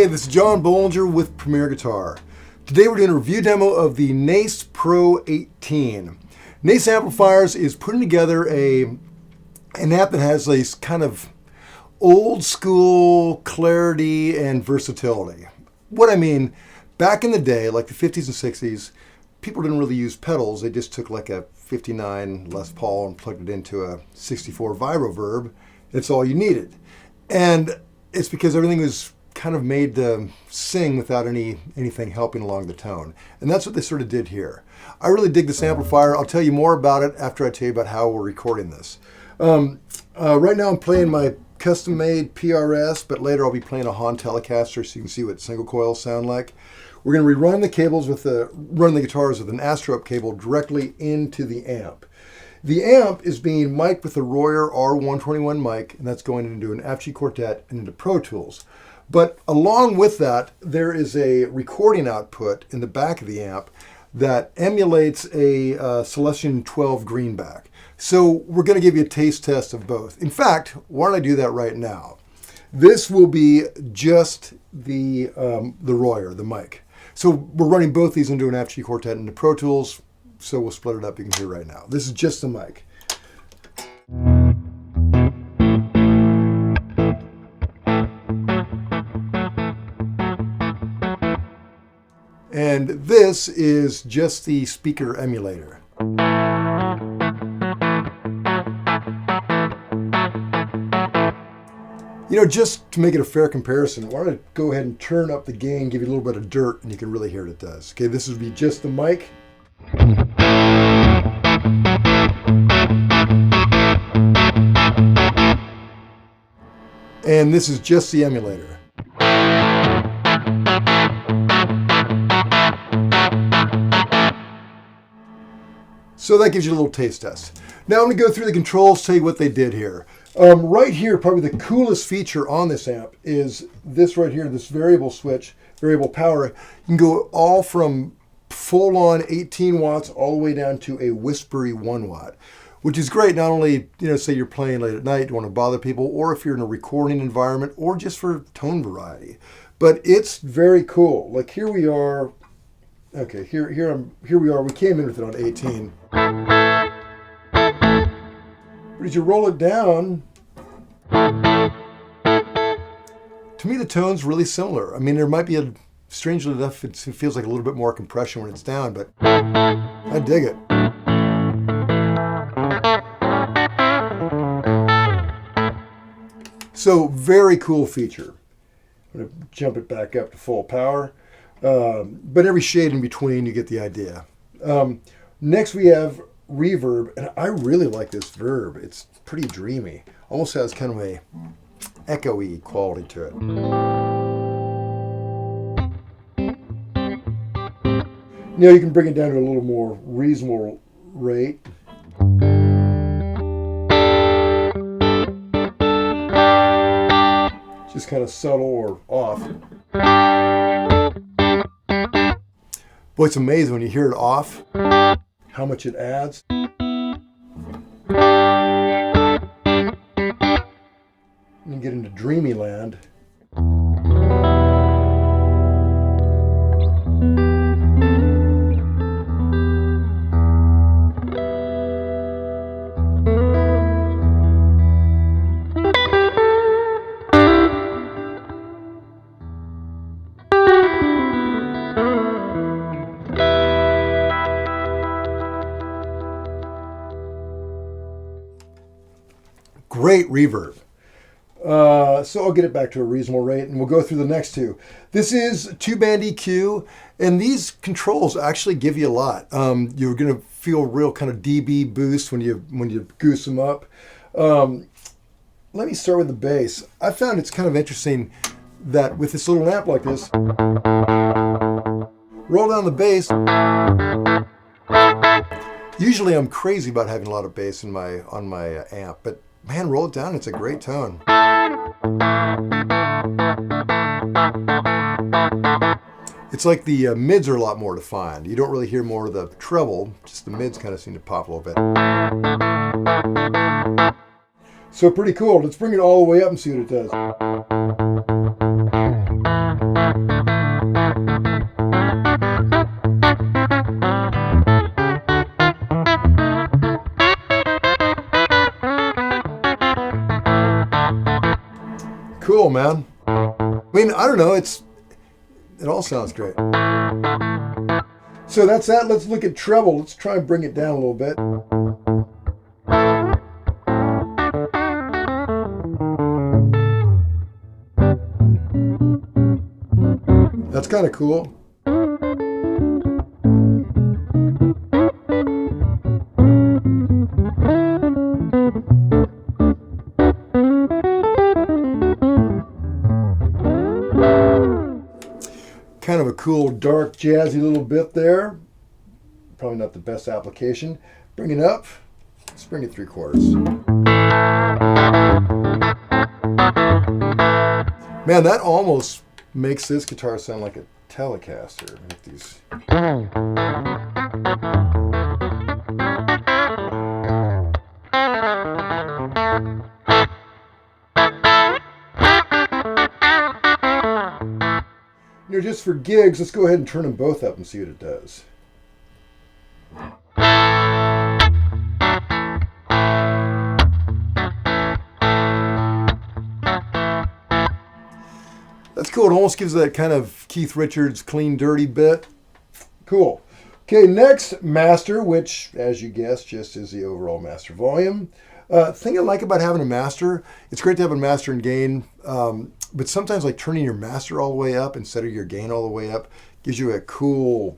Hey, this is John Bollinger with Premier Guitar. Today we're doing a review demo of the Nace PRO-18. Nace Amplifiers is putting together an amp that has a kind of old school clarity and versatility. What I mean, back in the day, like the 50s and 60s, people didn't really use pedals. They just took like a 59 Les Paul and plugged it into a 64 reverb. It's all you needed. And it's because everything was kind of made to sing without anything helping along the tone. And that's what they sort of did here. I really dig this amplifier. I'll tell you more about it after I tell you about how we're recording this. Right now I'm playing my custom-made PRS, but later I'll be playing a Han Telecaster so you can see what single coils sound like. We're going to rerun the cables run the guitars with an Astro Up cable directly into the amp. The amp is being mic'd with a Royer R121 mic, and that's going into an Apogee Quartet and into Pro Tools. But along with that, there is a recording output in the back of the amp that emulates a Celestion 12 greenback. So we're going to give you a taste test of both. In fact, why don't I do that right now? This will be just the Royer, the mic. So we're running both these into an Apogee Quartet and into Pro Tools, so we'll split it up. You can hear right now. This is just the mic. And this is just the speaker emulator. You know, just to make it a fair comparison, why don't I go ahead and turn up the gain, give you a little bit of dirt, and you can really hear what it does. Okay, this would be just the mic. And this is just the emulator. So that gives you a little taste test. Now I'm going to go through the controls, tell you what they did here. Right here, probably the coolest feature on this amp is this right here, this variable switch, variable power. You can go all from full-on 18 watts all the way down to a whispery 1 watt, which is great. Not only, say you're playing late at night, you want to bother people, or if you're in a recording environment, or just for tone variety. But it's very cool. Like here we are. Okay, here we are. We came in with it on 18. But as you roll it down, to me the tone's really similar. I mean, there might be strangely enough, it feels like a little bit more compression when it's down, but I dig it. So, very cool feature. I'm going to jump it back up to full power. But every shade in between, you get the idea. Next we have reverb, and I really like this verb. It's pretty dreamy. Almost has kind of a echoey quality to it. Now you can bring it down to a little more reasonable rate. Just kind of subtle or off. Boy, it's amazing when you hear it off, how much it adds. And you get into dreamy land. Great reverb. So I'll get it back to a reasonable rate and we'll go through the next two. This is 2-band EQ, and these controls actually give you a lot. You're going to feel real kind of dB boost when you goose them up. Let me start with the bass. I found it's kind of interesting that with this little amp like this, roll down the bass. Usually I'm crazy about having a lot of bass on my amp, but man, roll it down, it's a great tone. It's like the mids are a lot more defined. You don't really hear more of the treble, just the mids kind of seem to pop a little bit. So pretty cool. Let's bring it all the way up and see what it does. man. I mean, I don't know, it all sounds great. So that's that. Let's look at treble. Let's try and bring it down a little bit. That's kind of cool. Kind of a cool, dark, jazzy little bit there. Probably not the best application. Bring it up. Let's bring it 3/4. Man, that almost makes this guitar sound like a Telecaster. With these. You know, just for gigs, let's go ahead and turn them both up and see what it does. That's cool. It almost gives that kind of Keith Richards clean, dirty bit. Cool. Okay, next, master, which, as you guessed, just is the overall master volume. Thing I like about having a master, it's great to have a master and gain, but sometimes like turning your master all the way up instead of your gain all the way up gives you a cool,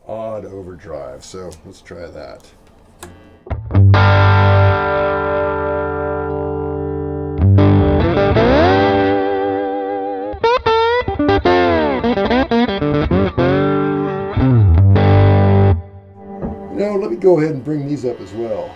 odd overdrive. So let's try that. Now let me go ahead and bring these up as well.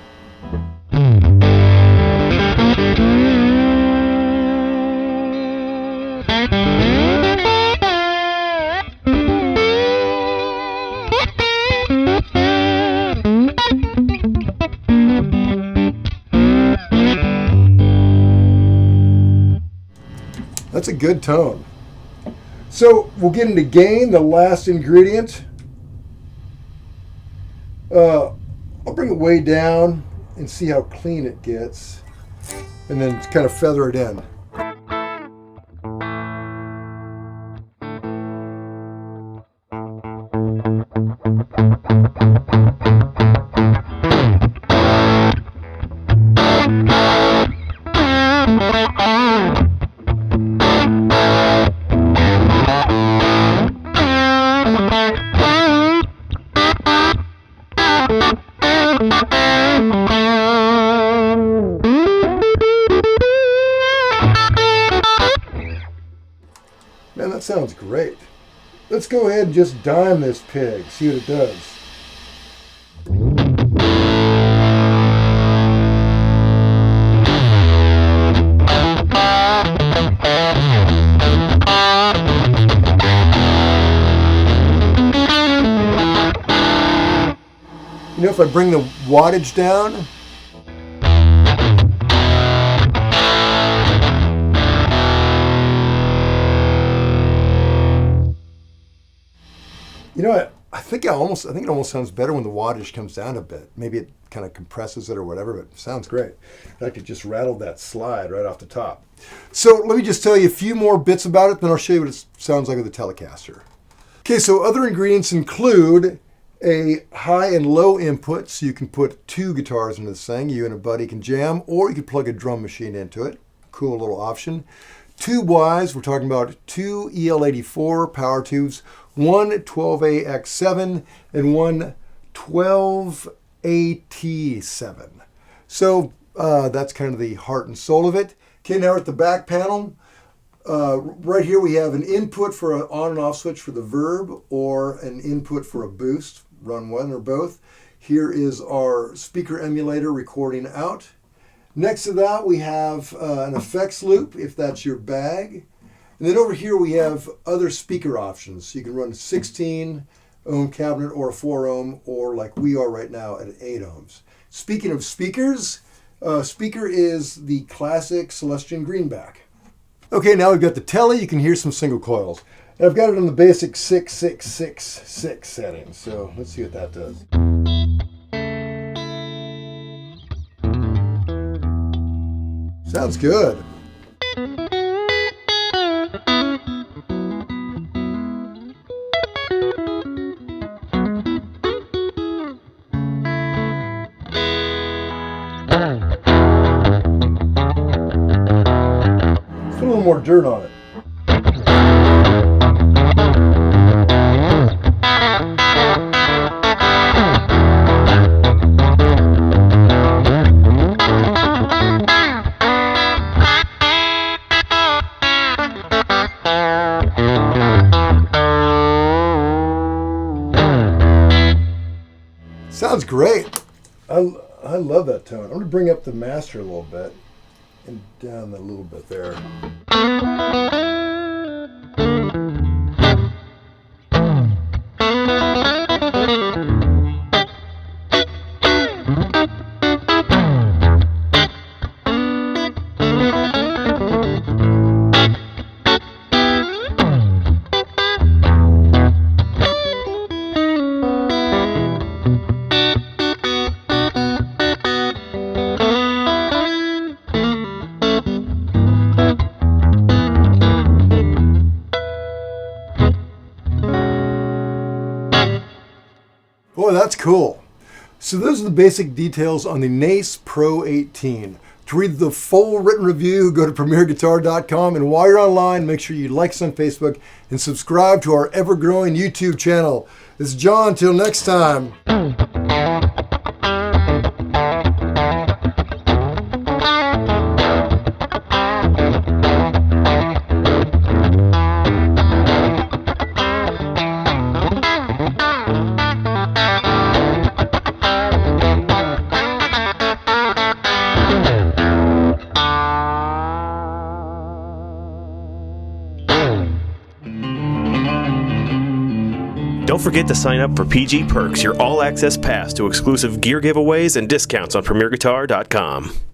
That's a good tone. So we'll get into gain, the last ingredient. I'll bring it way down and see how clean it gets, and then kind of feather it in. Man, that sounds great. Let's go ahead and just dime this pig, see what it does. You know, if I bring the wattage down, you know, I think it almost sounds better when the wattage comes down a bit. Maybe it kind of compresses it or whatever, but it sounds great. In fact, it just rattled that slide right off the top. So let me just tell you a few more bits about it, then I'll show you what it sounds like with the Telecaster. Okay, so other ingredients include a high and low input, so you can put two guitars into this thing. You and a buddy can jam, or you can plug a drum machine into it. Cool little option. Tube-wise, we're talking about two EL84 power tubes, one 12AX7 and one 12AT7. So that's kind of the heart and soul of it. Okay, now we're at the back panel. Right here we have an input for an on and off switch for the verb, or an input for a boost. Run one or both. Here is our speaker emulator recording out. Next to that we have an effects loop, if that's your bag. And then over here we have other speaker options. So you can run a 16 ohm cabinet or a 4 ohm, or like we are right now at 8 ohms. Speaking of speakers, speaker is the classic Celestion Greenback. Okay, now we've got the Tele. You can hear some single coils. And I've got it on the basic 6-6-6-6 setting. So let's see what that does. Sounds good. more dirt on it. Sounds great. I love that tone. I'm going to bring up the master a little bit and down a little bit there. Boy, that's cool. So those are the basic details on the Nace PRO-18. To read the full written review, go to premierguitar.com, and while you're online, make sure you like us on Facebook and subscribe to our ever-growing YouTube channel. This is John. Till next time. Don't forget to sign up for PG Perks, your all-access pass to exclusive gear giveaways and discounts on premierguitar.com.